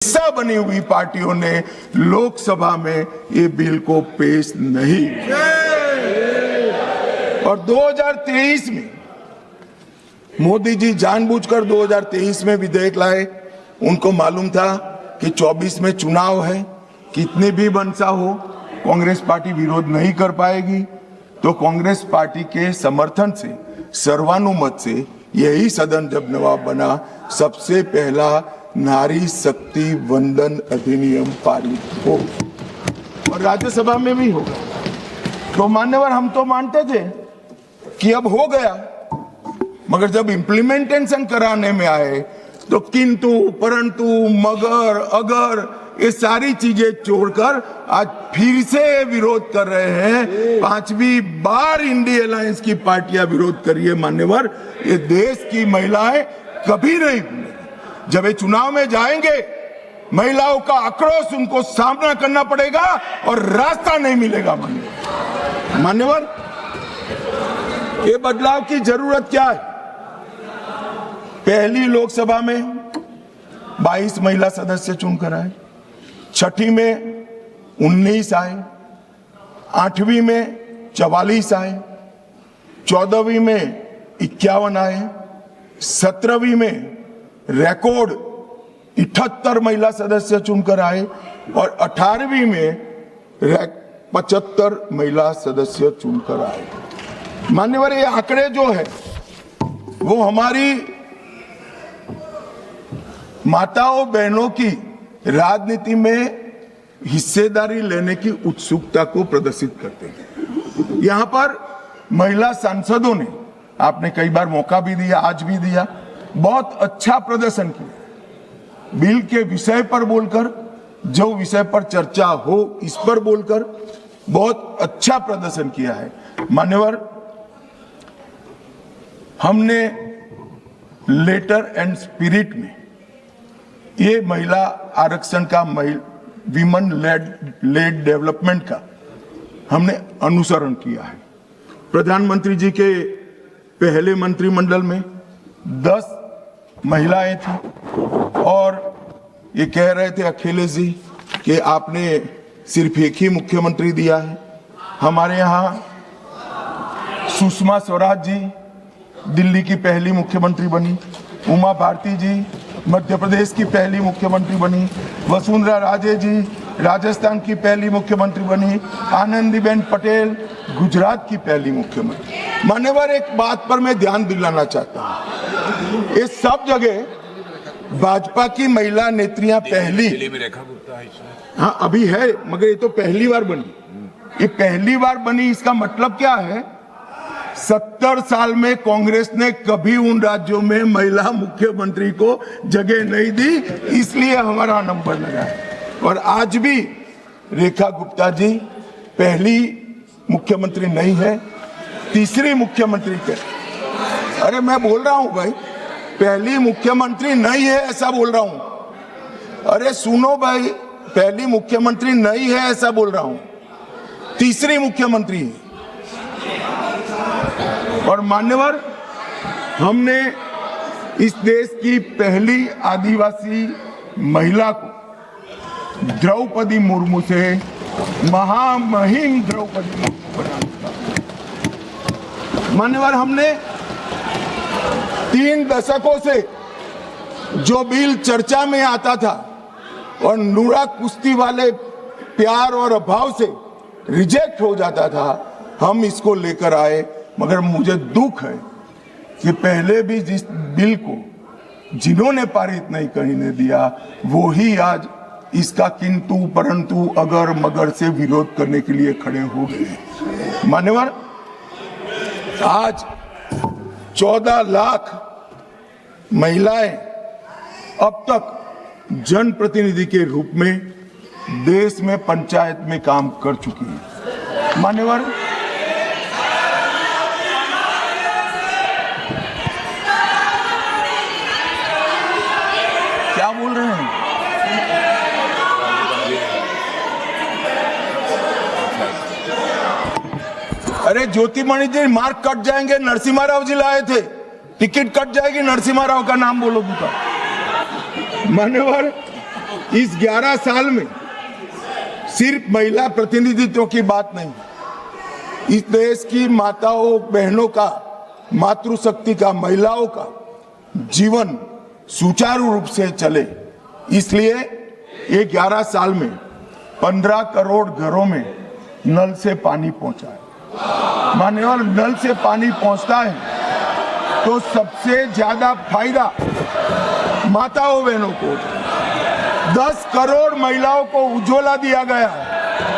हिस्सा बनी हुई पार्टियों ने लोकसभा में ये बिल को पेश नहीं किया। और 2023 में मोदी जी जानबूझकर 2023 में विधेयक लाए। उनको मालूम था कि 24 में चुनाव है, कितनी भी मनसा हो कांग्रेस पार्टी विरोध नहीं कर पाएगी। तो कांग्रेस पार्टी के समर्थन से सर्वानुमत से यही सदन जब नवाब बना, सबसे पहला नारी शक्ति वंदन अधिनियम पारित हो और राज्यसभा में भी होगा। तो मान्यवर, हम तो मानते थे कि अब हो गया, मगर जब इम्प्लीमेंटेशन कराने में आए तो किंतु परंतु मगर अगर ये सारी चीजें छोड़कर आज फिर से विरोध कर रहे हैं। पांचवी बार इंडिया अलायंस की पार्टियां विरोध करिए मान्यवर, ये देश की महिलाएं कभी नहीं भूलेंगी। जब ये चुनाव में जाएंगे, महिलाओं का आक्रोश उनको सामना करना पड़ेगा और रास्ता नहीं मिलेगा। मान्यवर, ये बदलाव की जरूरत क्या है? पहली लोकसभा में 22 महिला सदस्य चुनकर आए, छठी में 19 आए, 8वीं में 44 आए, 14वीं में 51 आए, 17वीं में रिकॉर्ड 78 महिला सदस्य चुनकर आए और 18वीं में 75 महिला सदस्य चुनकर आए। मान्यवर, ये आंकड़े जो है वो हमारी माताओं बहनों की राजनीति में हिस्सेदारी लेने की उत्सुकता को प्रदर्शित करते हैं। यहां पर महिला सांसदों ने, आपने कई बार मौका भी दिया, आज भी दिया, बहुत अच्छा प्रदर्शन किया। बिल के विषय पर बोलकर, जो विषय पर चर्चा हो इस पर बोलकर बहुत अच्छा प्रदर्शन किया है। मान्यवर, हमने लेटर एंड स्पिरिट में ये महिला आरक्षण का, विमेन लेड डेवलपमेंट का हमने अनुसरण किया है। प्रधानमंत्री जी के पहले मंत्रिमंडल में 10 महिलाएं थी और ये कह रहे थे अखिलेश जी कि आपने सिर्फ एक ही मुख्यमंत्री दिया है। हमारे यहाँ सुषमा स्वराज जी दिल्ली की पहली मुख्यमंत्री बनी, उमा भारती जी मध्य प्रदेश की पहली मुख्यमंत्री बनी, वसुंधरा राजे जी राजस्थान की पहली मुख्यमंत्री बनी, आनंदीबेन पटेल गुजरात की पहली मुख्यमंत्री। मान्यवर, एक बात पर मैं ध्यान दिलाना चाहता हूँ, ये सब जगह भाजपा की महिला नेत्रियां पहली, हाँ अभी है, मगर ये तो पहली बार बनी। ये पहली बार बनी, इसका मतलब क्या है? 70 साल में कांग्रेस ने कभी उन राज्यों में महिला मुख्यमंत्री को जगह नहीं दी, इसलिए हमारा नंबर लगा है। और आज भी रेखा गुप्ता जी पहली मुख्यमंत्री नहीं है, तीसरी मुख्यमंत्री के। अरे मैं बोल रहा हूं भाई, पहली मुख्यमंत्री नहीं है ऐसा बोल रहा हूं। अरे सुनो भाई, पहली मुख्यमंत्री नहीं है ऐसा बोल रहा हूं, तीसरी मुख्यमंत्री है। और मान्यवर, हमने इस देश की पहली आदिवासी महिला को द्रौपदी मुर्मू से महामहिम द्रौपदी मुर्मू बना दिया। मान्यवर, हमने 3 दशकों से जो बिल चर्चा में आता था और नूरा कुश्ती वाले प्यार और अभाव से रिजेक्ट हो जाता था, हम इसको लेकर आए। मगर मुझे दुख है कि पहले भी जिस बिल को जिन्होंने पारित नहीं करने दिया, वो ही आज इसका किंतु परंतु अगर मगर से विरोध करने के लिए खड़े हो गए। मान्यवर, आज 14 लाख महिलाएं अब तक जनप्रतिनिधि के रूप में देश में पंचायत में काम कर चुकी है। मान्यवर, क्या बोल रहे हैं? अरे ज्योतिमणि जी, मार्क कट जाएंगे, नरसिम्हा राव जी लाए थे, टिकट कट जाएगी, नरसिम्हा राव का नाम बोलो दूसरा। मान्यवर, इस 11 साल में सिर्फ महिला प्रतिनिधित्व की बात नहीं, इस देश की माताओं बहनों का, मातृशक्ति का, महिलाओं का जीवन सुचारू रूप से चले, इसलिए ये 11 साल में 15 करोड़ घरों में नल से पानी पहुंचा है। मान्यवर, नल से पानी पहुंचता है तो सबसे ज्यादा फायदा माताओं बहनों को। 10 करोड़ महिलाओं को उज्ज्वला दिया गया,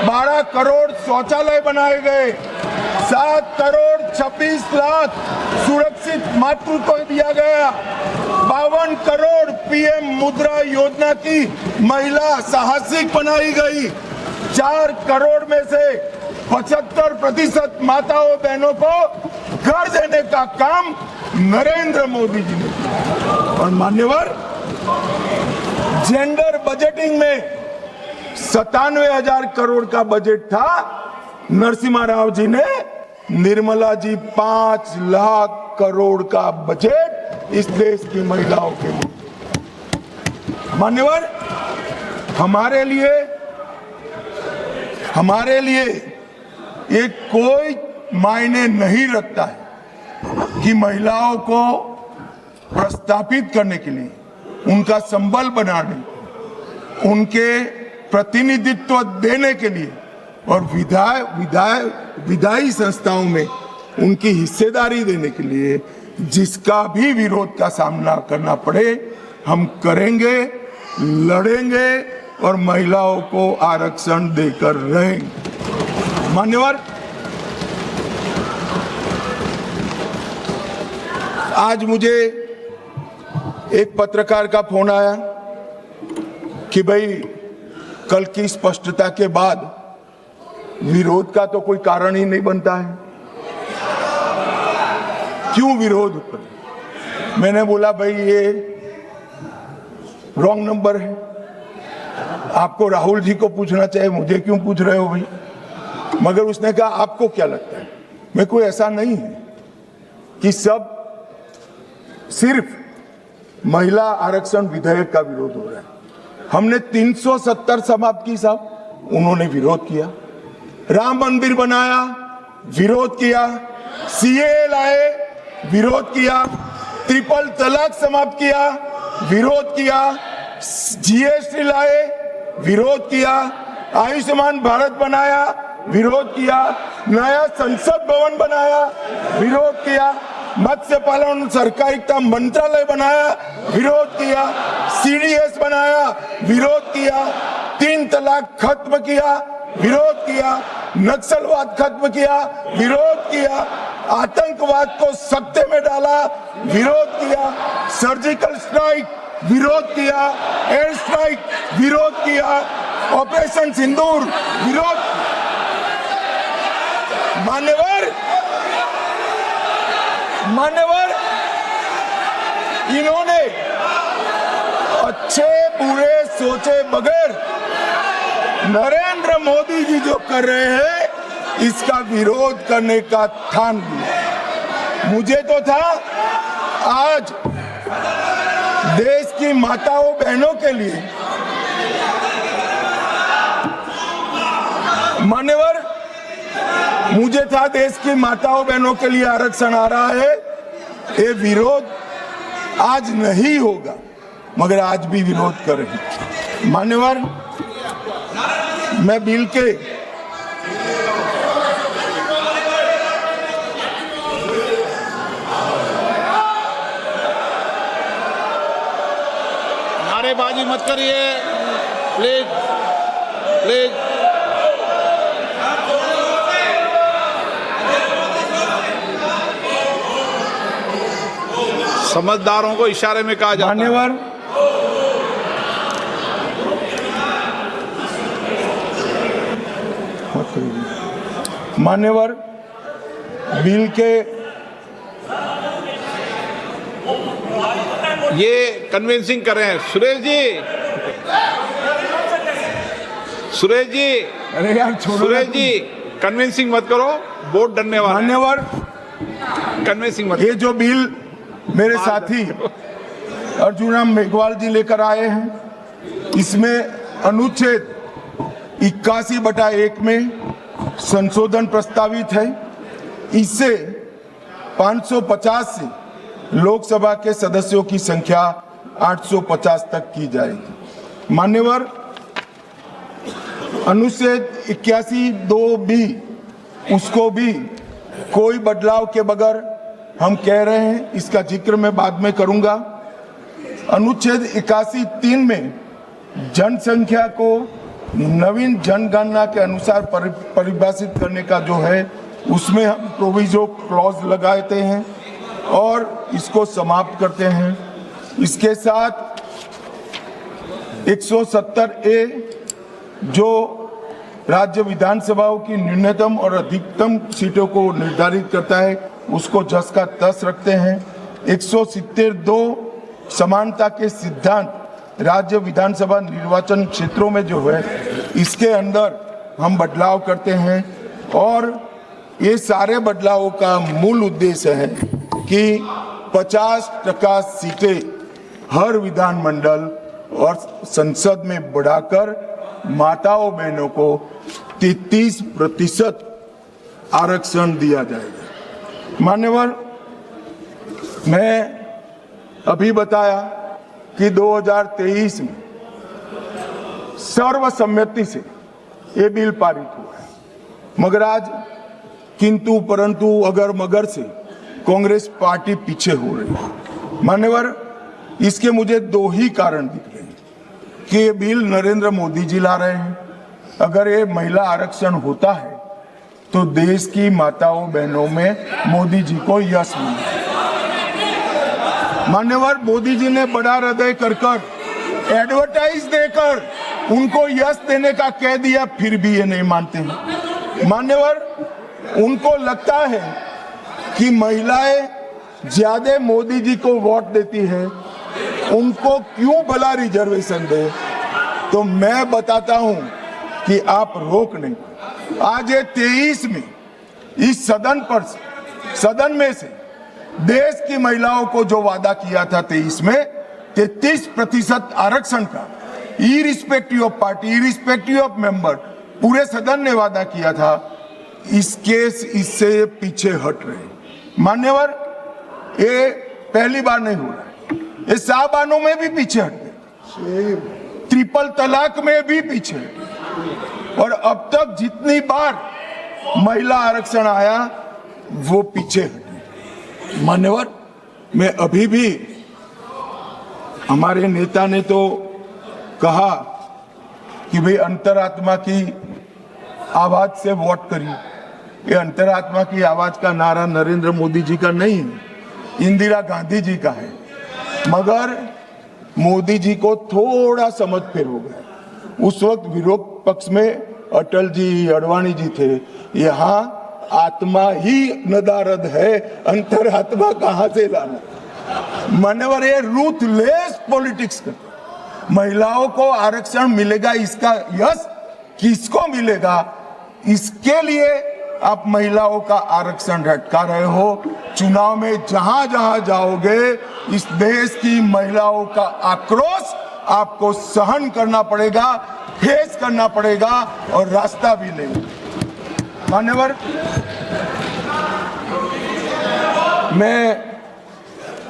12 करोड़ शौचालय बनाए गए, 7 करोड़ 26 लाख सुरक्षित मातृत्व दिया गया, 52 करोड़ पीएम मुद्रा योजना की महिला साहसिक बनाई गई, 4 करोड़ में से 75% माताओं बहनों को घर देने का काम नरेंद्र मोदी जी ने किया। और मान्यवर, जेंडर बजटिंग में 97,000 करोड़ का बजट था, नरसिम्हा राव जी ने, निर्मला जी 5 लाख करोड़ का बजट इस देश की महिलाओं के लिए। मान्यवर, हमारे लिए ये कोई मायने नहीं रखता है कि महिलाओं को प्रस्थापित करने के लिए, उनका संबल बनाने, उनके प्रतिनिधित्व देने के लिए और विधायी संस्थाओं में उनकी हिस्सेदारी देने के लिए जिसका भी विरोध का सामना करना पड़े, हम करेंगे, लड़ेंगे और महिलाओं को आरक्षण देकर रहेंगे। मान्यवर, आज मुझे एक पत्रकार का फोन आया कि भाई कल की स्पष्टता के बाद विरोध का तो कोई कारण ही नहीं बनता है, क्यों विरोध करें? मैंने बोला भाई ये रॉन्ग नंबर है, आपको राहुल जी को पूछना चाहिए, मुझे क्यों पूछ रहे हो भाई? मगर उसने कहा आपको क्या लगता है? मैं कोई ऐसा नहीं है कि सब सिर्फ महिला आरक्षण विधेयक का विरोध हो रहा है। हमने 370 समाप्त की साहब, उन्होंने विरोध किया, राम मंदिर बनाया, विरोध किया, सीए लाए, विरोध किया, ट्रिपल तलाक समाप्त किया, विरोध किया, जीएसटी लाए, विरोध किया, आयुष्मान भारत बनाया, विरोध किया, नया संसद भवन बनाया, विरोध किया, मत्स्य पालन सहकारिता मंत्रालय बनाया, विरोध किया, सीडीएस बनाया, विरोध किया, 3 तलाक खत्म किया, विरोध किया, नक्सलवाद खत्म किया, विरोध किया, आतंकवाद को सत्ते में डाला, विरोध किया, सर्जिकल स्ट्राइक विरोध किया, एयर स्ट्राइक विरोध किया, ऑपरेशन सिंदूर विरोध। मान्यवर, इन्होंने अच्छे बुरे सोचे बगैर नरेंद्र मोदी जी जो कर रहे हैं इसका विरोध करने का ठान लिया। मुझे तो था आज देश की माताओं बहनों के लिए, मान्यवर, मुझे था देश की माताओं बहनों के लिए आरक्षण आ रहा है, ये विरोध आज नहीं होगा, मगर आज भी विरोध कर रहे हैं। मान्यवर, मैं बिल के नारेबाजी मत करिए प्लीज प्लीज। समझदारों को इशारे में कहा जाता है। मान्यवर, बिल के ये कन्विंसिंग कर रहे हैं। सुरेश जी अरे यार छोड़ो, सुरेश जी कन्विंसिंग मत करो, वोट डरने वाला। मान्यवर, कन्विंसिंग मत। ये जो बिल मेरे साथी अर्जुन राम मेघवाल जी लेकर आए हैं, इसमें अनुच्छेद 81/1 में संशोधन प्रस्तावित है। इससे 550 से लोकसभा के सदस्यों की संख्या 850 तक की जाएगी। मान्यवर, अनुच्छेद 81(2)(b) उसको भी कोई बदलाव के बगैर हम कह रहे हैं, इसका जिक्र मैं बाद में करूंगा। अनुच्छेद 81(3) में जनसंख्या को नवीन जनगणना के अनुसार परिभाषित करने का जो है, उसमें हम प्रोविजो क्लॉज लगाते हैं और इसको समाप्त करते हैं। इसके साथ 170A जो राज्य विधानसभाओं की न्यूनतम और अधिकतम सीटों को निर्धारित करता है, उसको जस का तस रखते हैं। 170(2) समानता के सिद्धांत राज्य विधानसभा निर्वाचन क्षेत्रों में जो है, इसके अंदर हम बदलाव करते हैं और ये सारे बदलावों का मूल उद्देश्य है कि 50% सीटें हर विधानमंडल और संसद में बढ़ाकर माताओं बहनों को 33% आरक्षण दिया जाएगा। मान्यवर, मैं अभी बताया कि 2023 में सर्वसम्मति से ये बिल पारित हुआ है, मगर आज किंतु परंतु अगर मगर से कांग्रेस पार्टी पीछे हो रही है। मान्यवर, इसके मुझे दो ही कारण दिख रहे हैं कि ये बिल नरेंद्र मोदी जी ला रहे हैं। अगर ये महिला आरक्षण होता है तो देश की माताओं बहनों में मोदी जी को यश मिलेगा। मान्यवर, मोदी जी ने बड़ा हृदय कर एडवर्टाइज देकर उनको यश देने का कह दिया, फिर भी ये नहीं मानते हैं। मान्यवर, उनको लगता है कि महिलाएं ज्यादा मोदी जी को वोट देती है, उनको क्यों भला रिजर्वेशन दे। तो मैं बताता हूं कि आप रोक नहीं। आज ये 23 में इस सदन में से देश की महिलाओं को जो वादा किया था 23 में 33% आरक्षण का, irrespective of party, irrespective of member, पूरे सदन ने वादा किया था, इससे पीछे हट रहे। मान्यवर, ये पहली बार नहीं हो रहा, ये साहबानों में भी पीछे हट गए, ट्रिपल तलाक में भी पीछे हट गए, और अब तक जितनी बार महिला आरक्षण आया वो पीछे हटे। मान्यवर, मैं अभी भी, हमारे नेता ने तो कहा कि भाई अंतरात्मा की आवाज से वोट करिए। ये अंतरात्मा की आवाज का नारा नरेंद्र मोदी जी का नहीं है, इंदिरा गांधी जी का है। मगर मोदी जी को थोड़ा समझ फेर हो गया। उस वक्त विरोध पक्ष में अटल जी, अडवाणी जी थे। यहाँ आत्मा ही नदारद है, अंतरात्मा कहां से लाना। मान्यवर, ये रूथलेस पॉलिटिक्स करते। महिलाओं को आरक्षण मिलेगा, इसका यश किसको मिलेगा, इसके लिए आप महिलाओं का आरक्षण हटका रहे हो। चुनाव में जहां जहां जाओगे, इस देश की महिलाओं का आक्रोश आपको सहन करना पड़ेगा, फेस करना पड़ेगा, और रास्ता भी नहीं। मान्यवर, मैं,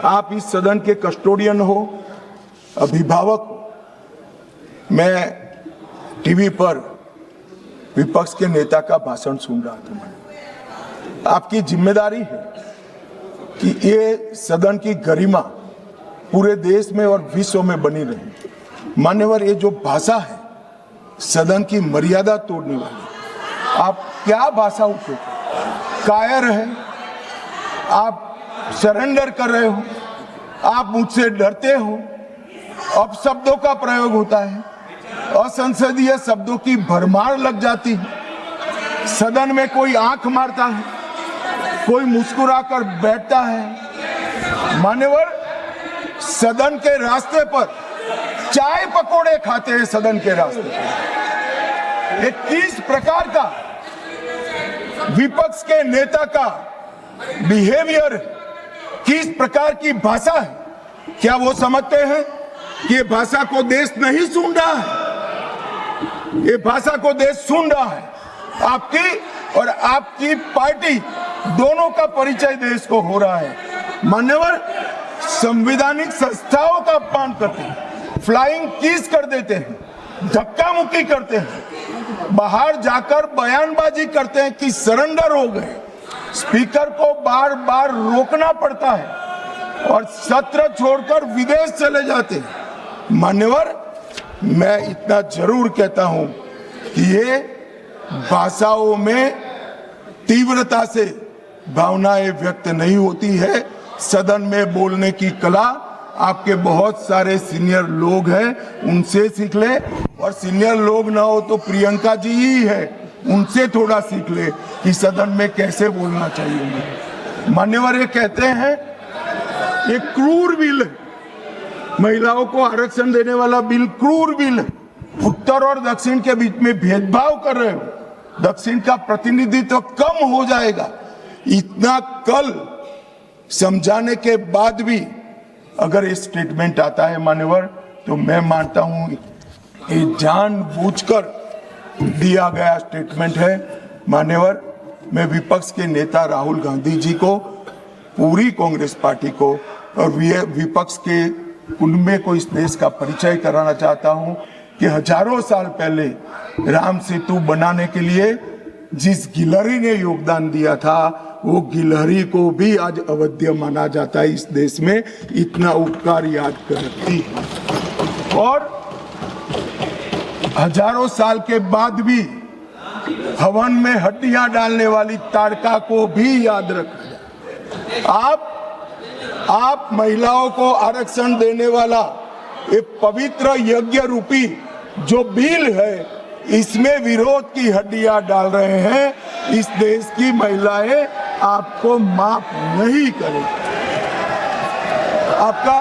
आप इस सदन के कस्टोडियन हो, अभिभावक हो। मैं टीवी पर विपक्ष के नेता का भाषण सुन रहा था। आपकी जिम्मेदारी है कि ये सदन की गरिमा पूरे देश में और विश्व में बनी रहे। मान्यवर, ये जो भाषा है सदन की मर्यादा तोड़ने वाली, आप क्या भाषा उपयोग, कायर है, आप सरेंडर कर रहे हो, आप मुझसे डरते हो, अपशब्दों का प्रयोग होता है, असंसदीय शब्दों की भरमार लग जाती है। सदन में कोई आंख मारता है, कोई मुस्कुराकर बैठता है। मान्यवर, सदन के रास्ते पर चाय पकोड़े खाते हैं। सदन के रास्ते पर ये किस प्रकार का विपक्ष के नेता का बिहेवियर है, किस प्रकार की भाषा है, क्या वो समझते हैं कि ये भाषा को देश नहीं सुन रहा है, ये भाषा को देश सुन रहा है। आपकी और आपकी पार्टी दोनों का परिचय देश को हो रहा है। मान्यवर, संवैधानिक संस्थाओं का अपमान करते हैं, फ्लाइंग किस कर देते हैं, धक्का मुक्की करते हैं, बाहर जाकर बयानबाजी करते हैं कि सरेंडर हो गए। स्पीकर को बार बार रोकना पड़ता है और सत्र छोड़कर विदेश चले जाते हैं। मान्यवर, मैं इतना जरूर कहता हूं कि ये भाषाओं में तीव्रता से भावनाएं व्यक्त नहीं होती है। सदन में बोलने की कला आपके बहुत सारे सीनियर लोग हैं, उनसे सीख ले, और सीनियर लोग ना हो तो प्रियंका जी ही है, उनसे थोड़ा सीख ले कि सदन में कैसे बोलना चाहिए। मान्यवर, ये कहते हैं ये क्रूर बिल है, महिलाओं को आरक्षण देने वाला बिल क्रूर बिल है। उत्तर और दक्षिण के बीच में भेदभाव कर रहे हो, दक्षिण का प्रतिनिधित्व कम हो जाएगा। इतना कल समझाने के बाद भी अगर ये स्टेटमेंट आता है मान्यवर, तो मैं मानता हूं ये जानबूझकर दिया गया स्टेटमेंट है। मान्यवर, मैं विपक्ष के नेता राहुल गांधी जी को, पूरी कांग्रेस पार्टी को और विपक्ष के उनमें को इस देश का परिचय कराना चाहता हूं कि हजारों साल पहले राम सेतु बनाने के लिए जिस गिलहरी ने योगदान दिया था, वो गिलहरी को भी आज अवध्य माना जाता है इस देश में। इतना उपकार याद करती है। और हजारों साल के बाद भी हवन में हड्डियां डालने वाली ताड़का को भी याद रखा। आप महिलाओं को आरक्षण देने वाला एक पवित्र यज्ञ रूपी जो बिल है, इसमें विरोध की हड्डियां डाल रहे हैं। इस देश की महिलाएं आपको माफ नहीं करेंगी। आपका